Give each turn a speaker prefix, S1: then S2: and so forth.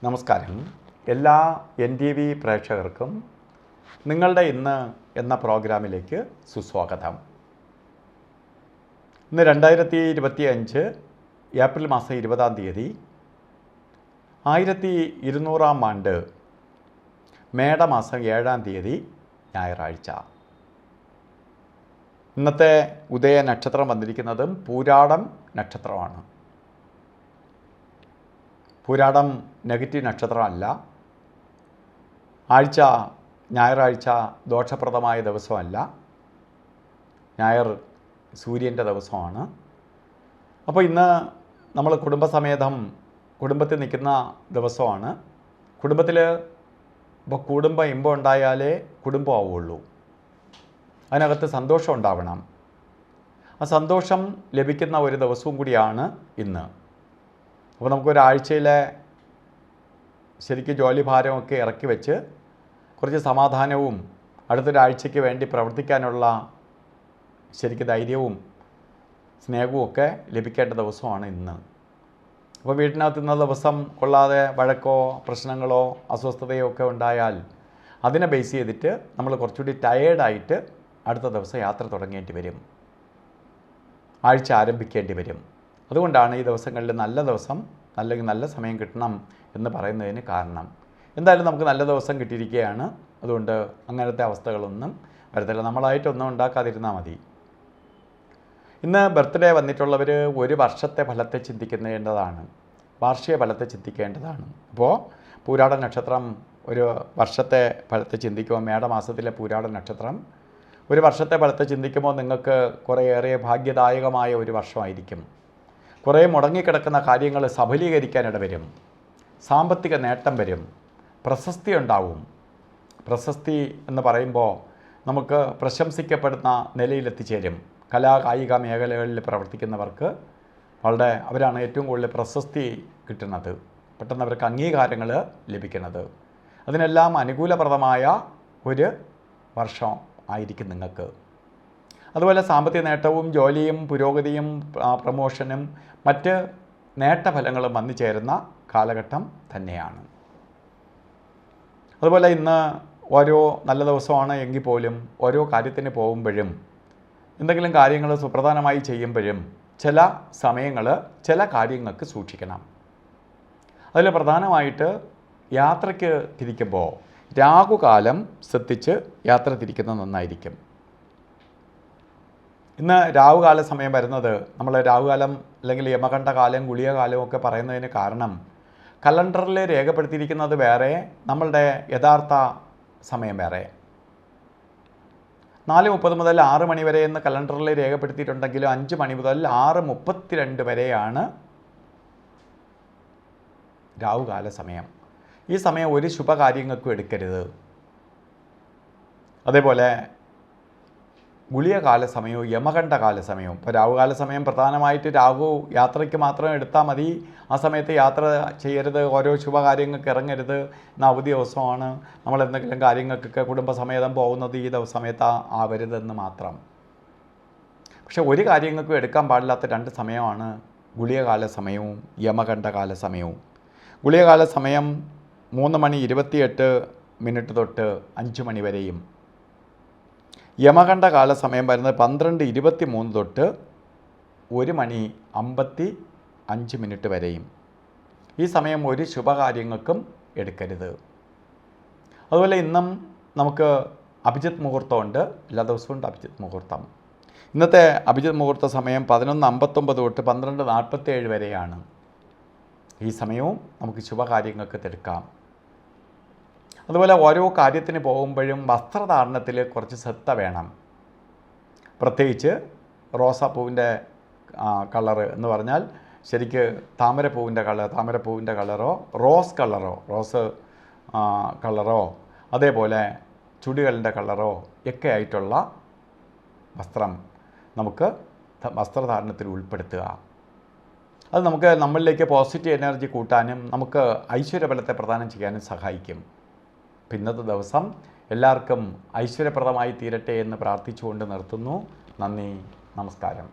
S1: നമസ്കാരം. എല്ലാ NTV പ്രേക്ഷകർക്കും നിങ്ങളുടെ ഇന്ന് എന്ന പ്രോഗ്രാമിലേക്ക് സുസ്വാഗതം. ഇന്ന് 2025 ഏപ്രിൽ മാസം 20-ാം തീയതി 1200-ാം ആണ്ട് മേടമാസം 7-ാം തീയതി ഞായറാഴ്ച. ഇന്നത്തെ ഉദയ നക്ഷത്രം വന്നിരിക്കുന്നതും പൂരാടം നക്ഷത്രമാണ്. പൂരാടം നെഗറ്റീവ് നക്ഷത്രമല്ല. ഞായറാഴ്ച ദോഷപ്രദമായ ദിവസമല്ല. ഞായർ സൂര്യൻ്റെ ദിവസമാണ്. അപ്പോൾ ഇന്ന് നമ്മൾ കുടുംബസമേതം കുടുംബത്തിൽ നിൽക്കുന്ന ദിവസമാണ്. കുടുംബത്തിൽ ഇപ്പോൾ കുടുംബം ഇമ്പം ഉണ്ടായാലേ കുടുംബം ആവുള്ളൂ. അതിനകത്ത് സന്തോഷം ഉണ്ടാവണം. ആ സന്തോഷം ലഭിക്കുന്ന ഒരു ദിവസവും കൂടിയാണ് ഇന്ന്. അപ്പോൾ നമുക്കൊരാഴ്ചയിലെ ശരിക്കും ജോലി ഭാരമൊക്കെ ഇറക്കി വെച്ച് കുറച്ച് സമാധാനവും അടുത്തൊരാഴ്ചയ്ക്ക് വേണ്ടി പ്രവർത്തിക്കാനുള്ള ശരിക്കും ധൈര്യവും സ്നേഹവും ഒക്കെ ലഭിക്കേണ്ട ദിവസമാണ് ഇന്ന്. അപ്പോൾ വീട്ടിനകത്ത് ഇന്ന ദിവസം കൊള്ളാതെ വഴക്കോ പ്രശ്നങ്ങളോ അസ്വസ്ഥതയോ ഒക്കെ ഉണ്ടായാൽ അതിനെ ബേസ് ചെയ്തിട്ട് നമ്മൾ കുറച്ചുകൂടി ടയേർഡായിട്ട് അടുത്ത ദിവസം യാത്ര തുടങ്ങേണ്ടി വരും, ആഴ്ച ആരംഭിക്കേണ്ടി വരും. അതുകൊണ്ടാണ് ഈ ദിവസങ്ങളിൽ നല്ല ദിവസം അല്ലെങ്കിൽ നല്ല സമയം കിട്ടണം എന്ന് പറയുന്നതിന് കാരണം. എന്തായാലും നമുക്ക് നല്ല ദിവസം കിട്ടിയിരിക്കുകയാണ്. അതുകൊണ്ട് അങ്ങനത്തെ അവസ്ഥകളൊന്നും വരത്തില്ല. നമ്മളായിട്ടൊന്നും ഉണ്ടാക്കാതിരുന്നാൽ മതി. ഇന്ന് ബർത്ത്ഡേ വന്നിട്ടുള്ളവർ ഒരു വർഷത്തെ ഫലത്തെ ചിന്തിക്കേണ്ടതാണ്, വാർഷിക ഫലത്തെ ചിന്തിക്കേണ്ടതാണ്. അപ്പോൾ പൂരാട നക്ഷത്രം ഒരു വർഷത്തെ ഫലത്തെ ചിന്തിക്കുമ്പോൾ, മേടമാസത്തിലെ പൂരാട നക്ഷത്രം ഒരു വർഷത്തെ ഫലത്തെ ചിന്തിക്കുമ്പോൾ നിങ്ങൾക്ക് കുറേയേറെ ഭാഗ്യദായകമായ ഒരു വർഷമായിരിക്കും. കുറേ മുടങ്ങിക്കിടക്കുന്ന കാര്യങ്ങൾ സഫലീകരിക്കാനിട വരും, സാമ്പത്തിക നേട്ടം വരും, പ്രശസ്തി ഉണ്ടാവും. പ്രശസ്തി എന്ന് പറയുമ്പോൾ നമുക്ക് പ്രശംസിക്കപ്പെടുന്ന നിലയിലെത്തിച്ചേരും. കലാകായിക മേഖലകളിൽ പ്രവർത്തിക്കുന്നവർക്ക് അവരാണ് ഏറ്റവും കൂടുതൽ പ്രശസ്തി കിട്ടുന്നത്, പെട്ടെന്ന് അവർക്ക് അംഗീകാരങ്ങൾ ലഭിക്കുന്നത്. അതിനെല്ലാം അനുകൂലപ്രദമായ ഒരു വർഷം ആയിരിക്കും നിങ്ങൾക്ക്. അതുപോലെ സാമ്പത്തിക നേട്ടവും ജോലിയും പുരോഗതിയും പ്രമോഷനും മറ്റ് നേട്ടഫലങ്ങളും വന്നു ചേരുന്ന കാലഘട്ടം തന്നെയാണ്. അതുപോലെ ഇന്ന് ഓരോ നല്ല ദിവസമാണ് എങ്കിൽ പോലും ഓരോ കാര്യത്തിന് പോകുമ്പോഴും എന്തെങ്കിലും കാര്യങ്ങൾ സുപ്രധാനമായി ചെയ്യുമ്പോഴും ചില സമയങ്ങൾ ചില കാര്യങ്ങൾക്ക് സൂക്ഷിക്കണം. അതിൽ പ്രധാനമായിട്ട് യാത്രയ്ക്ക് തിരിക്കുമ്പോൾ രാഹുകാലം ശ്രദ്ധിച്ച് യാത്ര തിരിക്കുന്നത് നന്നായിരിക്കും. ഇന്ന് രാഹുകാല സമയം വരുന്നത്, നമ്മൾ രാഹുകാലം അല്ലെങ്കിൽ യമകണ്ഠകാലം ഗുളികകാലം ഒക്കെ പറയുന്നതിന് കാരണം കലണ്ടറിൽ രേഖപ്പെടുത്തിയിരിക്കുന്നത് വേറെ, നമ്മളുടെ യഥാർത്ഥ സമയം വേറെ. 4:30 മുതൽ 6 മണി വരെ എന്ന് കലണ്ടറിൽ രേഖപ്പെടുത്തിയിട്ടുണ്ടെങ്കിലും 5 മണി മുതൽ 6:32 വരെയാണ് രാഹുകാല സമയം. ഈ സമയം ഒരു ശുഭകാര്യങ്ങൾക്കും എടുക്കരുത്. അതേപോലെ ഗുളികകാല സമയവും യമകണ്ഠകാല സമയവും. ഇപ്പോൾ രാഹുകാല സമയം പ്രധാനമായിട്ട് രാഹു യാത്രയ്ക്ക് മാത്രം എടുത്താൽ മതി. ആ സമയത്ത് യാത്ര ചെയ്യരുത്, ഓരോ ശുഭകാര്യങ്ങൾക്ക് ഇറങ്ങരുത്, ഇന്ന് അവധി ദിവസമാണ്, നമ്മൾ എന്തെങ്കിലും കാര്യങ്ങൾക്കൊക്കെ കുടുംബസമേതം പോകുന്നത് ഈ സമയത്ത് ആവരുതെന്ന് മാത്രം. പക്ഷെ ഒരു കാര്യങ്ങൾക്കും എടുക്കാൻ പാടില്ലാത്ത 2 സമയമാണ് ഗുളികകാല സമയവും യമകണ്ഠകാല സമയവും. ഗുളികകാല സമയം 3:28 തൊട്ട് 5 മണി വരെയും, യമകണ്ഠകാല സമയം വരുന്നത് 12:23 തൊട്ട് 1:55 വരെയും. ഈ സമയം ഒരു ശുഭകാര്യങ്ങൾക്കും എടുക്കരുത്. അതുപോലെ ഇന്നും നമുക്ക് അഭിജിത്ത് മുഹൂർത്തമുണ്ട്. എല്ലാ ദിവസവും ഉണ്ട് അഭിജിത്ത് മുഹൂർത്തം. ഇന്നത്തെ അഭിജിത്ത് മുഹൂർത്ത സമയം 11:59 തൊട്ട് 12:47 വരെയാണ്. ഈ സമയവും നമുക്ക് ശുഭകാര്യങ്ങൾക്ക് എടുക്കാം. അതുപോലെ ഓരോ കാര്യത്തിന് പോകുമ്പോഴും വസ്ത്രധാരണത്തിൽ കുറച്ച് ശ്രദ്ധ വേണം. പ്രത്യേകിച്ച് റോസാപ്പൂവിൻ്റെ കളറ് എന്ന് പറഞ്ഞാൽ ശരിക്ക് താമരപ്പൂവിൻ്റെ കളറോ റോസ് കളറോ അതേപോലെ ചുടികളുടെ കളറോ ഒക്കെ ആയിട്ടുള്ള വസ്ത്രം നമുക്ക് വസ്ത്രധാരണത്തിൽ ഉൾപ്പെടുത്തുക. അത് നമുക്ക് നമ്മളിലേക്ക് പോസിറ്റീവ് എനർജി കൂട്ടാനും നമുക്ക് ഐശ്വര്യബലത്തെ പ്രദാനം ചെയ്യാനും സഹായിക്കും. ഇന്നത്തെ ദിവസം എല്ലാവർക്കും ഐശ്വര്യപ്രദമായി തീരട്ടെ എന്ന് പ്രാർത്ഥിച്ചുകൊണ്ട് നിർത്തുന്നു. നന്ദി, നമസ്കാരം.